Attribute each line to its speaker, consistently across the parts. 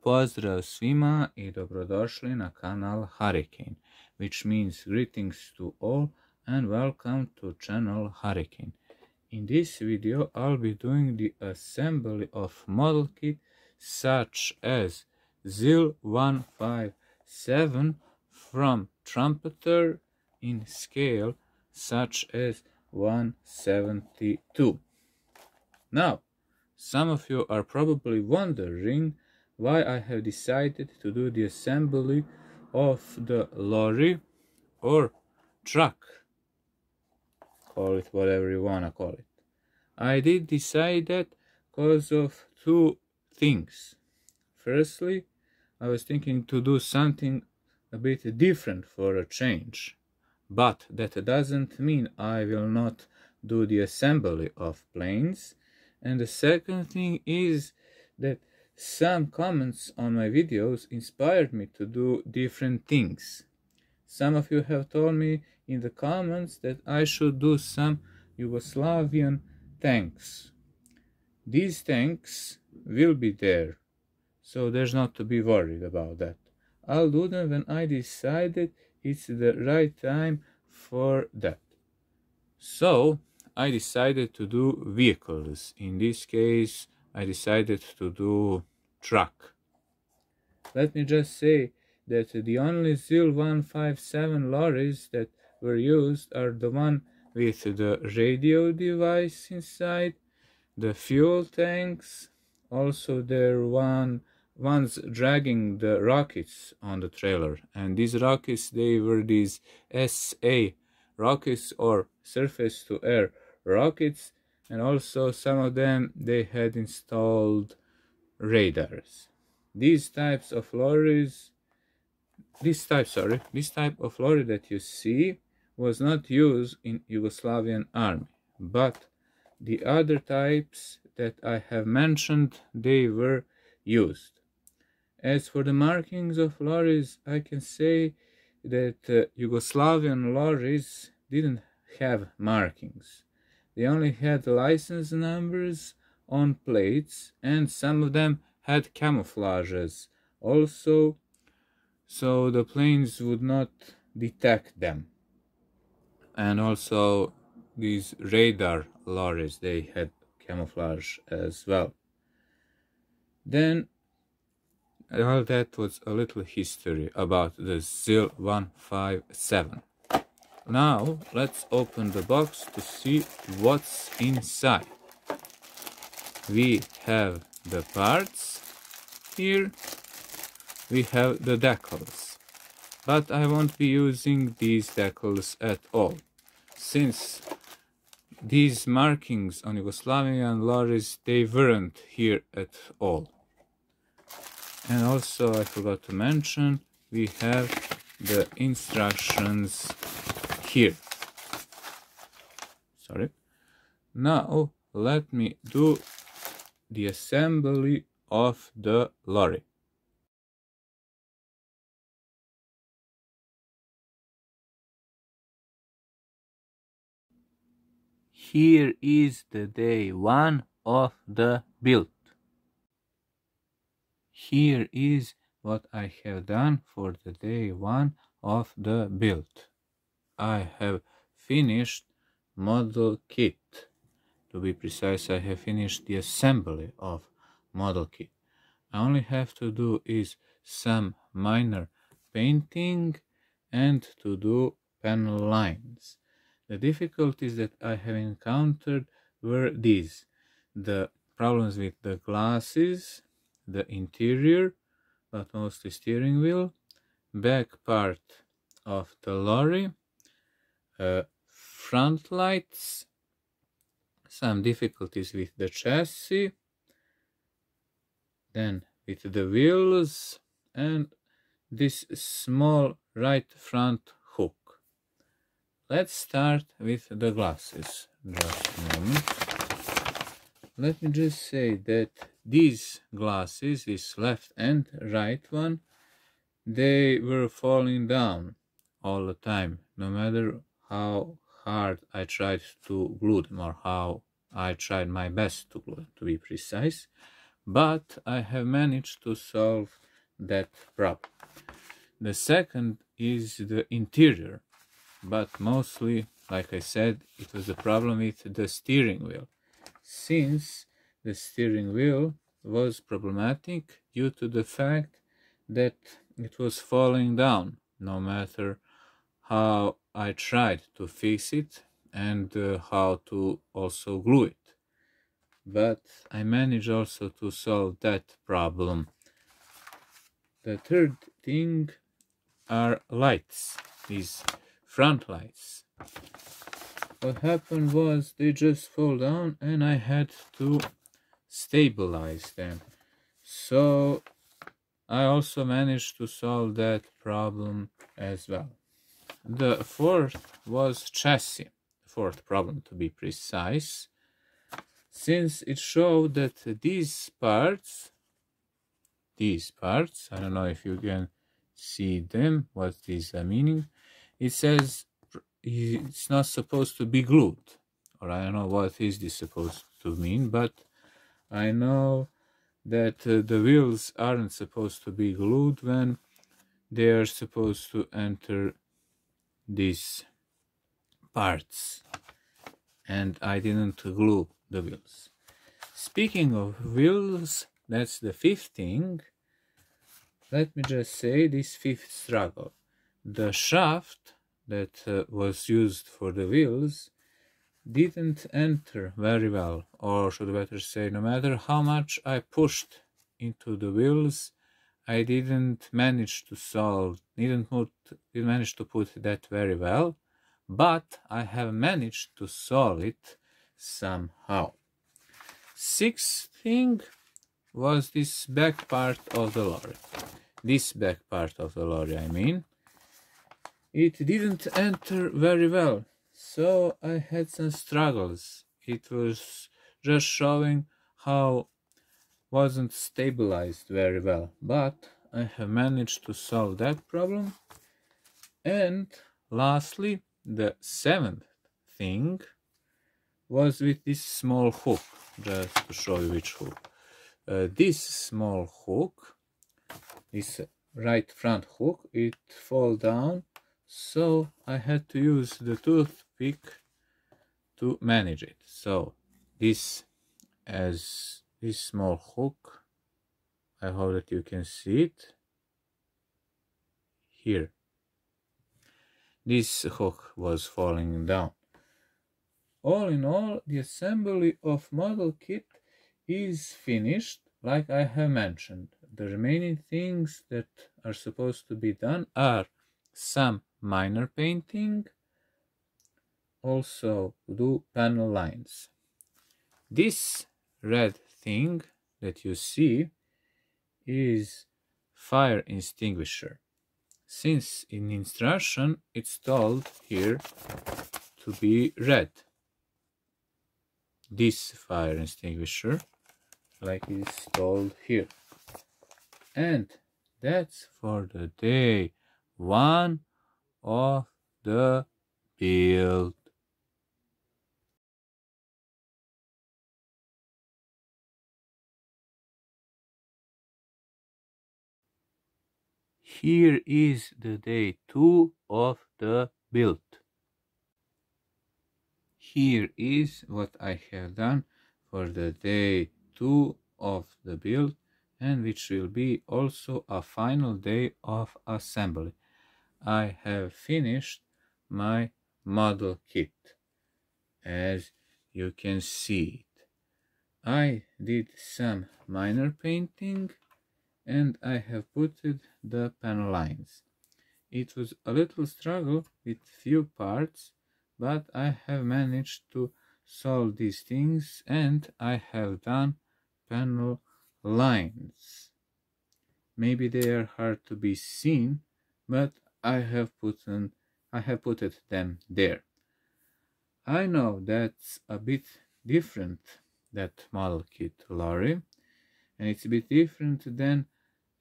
Speaker 1: Pozdrav svima I dobrodošli na kanal Harikejn, which means greetings to all and welcome to channel Harikejn. In this video I'll be doing the assembly of model kit such as ZIL-157 from Trumpeter in scale such as 172. Now, some of you are probably wondering why I have decided to do the assembly of the lorry or truck. Call it whatever you wanna call it. I did decide that because of two things. Firstly, I was thinking to do something a bit different for a change, but that doesn't mean I will not do the assembly of planes. And the second thing is that some comments on my videos inspired me to do different things. Some of you have told me in the comments that I should do some Yugoslavian tanks. These tanks will be there, so there's not to be worried about that. I'll do them when I decided it's the right time for that. So I decided to do vehicles. In this case, I decided to do truck. Let me just say that the only ZIL-157 lorries that were used are the one with the radio device inside, the fuel tanks, also there ones dragging the rockets on the trailer. And these rockets, they were these SA rockets or surface to air rockets, and also some of them they had installed radars. This type of lorry that you see was not used in Yugoslavian army, but the other types that I have mentioned, they were used. As for the markings of lorries, I can say that Yugoslavian lorries didn't have markings. They only had license numbers on plates, and some of them had camouflages also, so the planes would not detect them. And also these radar lorries, they had camouflage as well. Then all that was a little history about the ZIL-157. Now let's open the box to see what's inside. We have the parts here, we have the decals, but I won't be using these decals at all, since these markings on Yugoslavian lorries, they weren't here at all. And also I forgot to mention, we have the instructions here. Sorry. Now let me do the assembly of the lorry. Here is the day 1 of the build. Here is what I have done for the day 1 of the build. I have finished model kit. To be precise, I have finished the assembly of model kit. I only have to do is some minor painting and to do panel lines. The difficulties that I have encountered were these: the problems with the glasses, the interior, but mostly steering wheel, back part of the lorry, front lights, some difficulties with the chassis, then with the wheels, and this small right front hook. Let's start with the glasses. Just a moment. Let me just say that these glasses, this left and right one, they were falling down all the time, no matter how hard I tried to glue them, or how I tried my best to glue them, to be precise. but I have managed to solve that problem. The second is the interior, but mostly, like I said, it was a problem with the steering wheel, since the steering wheel was problematic due to the fact that it was falling down no matter how I tried to fix it and how to also glue it. But I managed also to solve that problem. The third thing are lights, these front lights. What happened was they just fall down and I had to stabilize them. So I also managed to solve that problem as well. The fourth was chassis, the fourth problem to be precise, since it showed that these parts, I don't know if you can see them, what these are meaning. It says it's not supposed to be glued, or I don't know what is this supposed to mean, but I know that the wheels aren't supposed to be glued when they are supposed to enter these parts, and I didn't glue the wheels. Speaking of wheels, that's the fifth thing. Let me just say this fifth struggle. The shaft that was used for the wheels didn't enter very well, or should better say, no matter how much I pushed into the wheels, I didn't manage to put that very well, but I have managed to solve it somehow. Sixth thing was this back part of the lorry. This back part of the lorry, I mean. It didn't enter very well, so I had some struggles. It was just showing how wasn't stabilized very well, but I have managed to solve that problem. And lastly, the seventh thing was with this small hook, just to show you which hook. This small hook, this right front hook, it fall down, so I had to use the toothpick to manage it. So this small hook, I hope that you can see it here. This hook was falling down. All in all, the assembly of model kit is finished, like I have mentioned. The remaining things that are supposed to be done are some minor painting, also do panel lines. This red thing that you see is fire extinguisher, since in instruction it's told here to be red. This fire extinguisher, like it is told here. And that's for the day 1 of the build. Here is the day 2 of the build. Here is what I have done for the day 2 of the build, and which will be also a final day of assembly. I have finished my model kit, as you can see it. I did some minor painting and I have put the panel lines. It was a little struggle with few parts, but I have managed to solve these things and I have done panel lines. Maybe they are hard to be seen, but I have put them there. I know that's a bit different, that model kit lorry, and it's a bit different than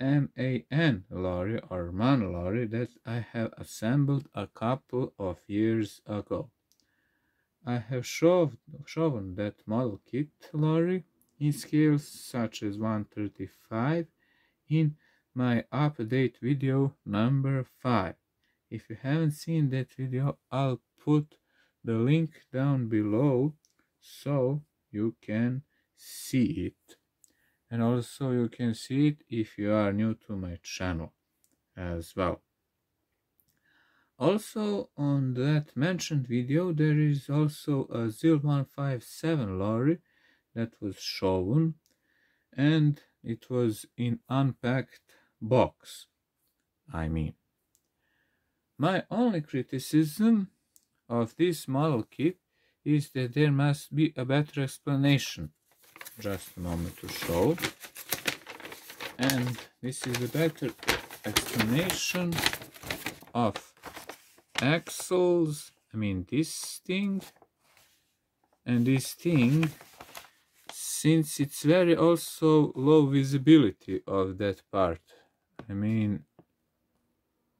Speaker 1: MAN lorry or MAN lorry that I have assembled a couple of years ago. I have shown that model kit lorry in scales such as 135 in my update video number 5. If you haven't seen that video, I'll put the link down below so you can see it. And also you can see it if you are new to my channel as well. Also on that mentioned video there is also a ZIL-157 lorry that was shown, and it was in unpacked box. My only criticism of this model kit is that there must be a better explanation. Just a moment to show. And this is a better explanation of axles. This thing and this thing, since it's very also low visibility of that part.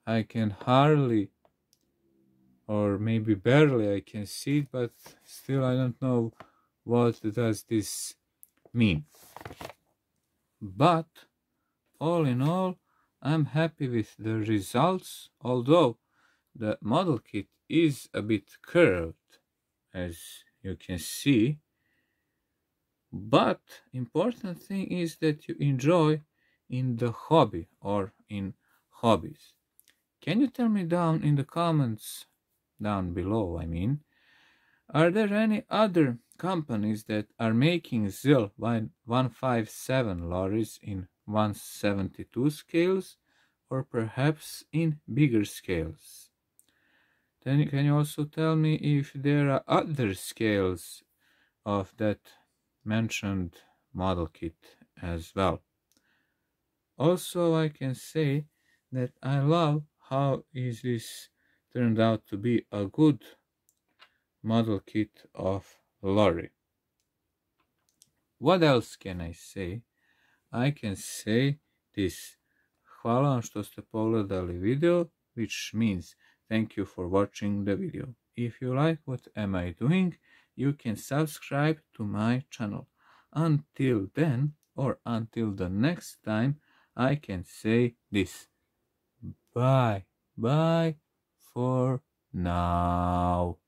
Speaker 1: I can hardly, or maybe barely I can see it, but still I don't know what does this mean. But all in all, I'm happy with the results, although the model kit is a bit curved, as you can see. But important thing is that you enjoy in the hobby or in hobbies. Can you tell me down in the comments down below, are there any other companies that are making ZIL-157 lorries in 172 scales, or perhaps in bigger scales? Then can you also tell me if there are other scales of that mentioned model kit as well? Also, I can say that I love how is this turned out to be a good model kit of lorry. What else can I say? I can say this. Hvala vam što ste pogledali video, which means thank you for watching the video. If you like what am I doing, you can subscribe to my channel. Until then, or until the next time, I can say this. Bye for now.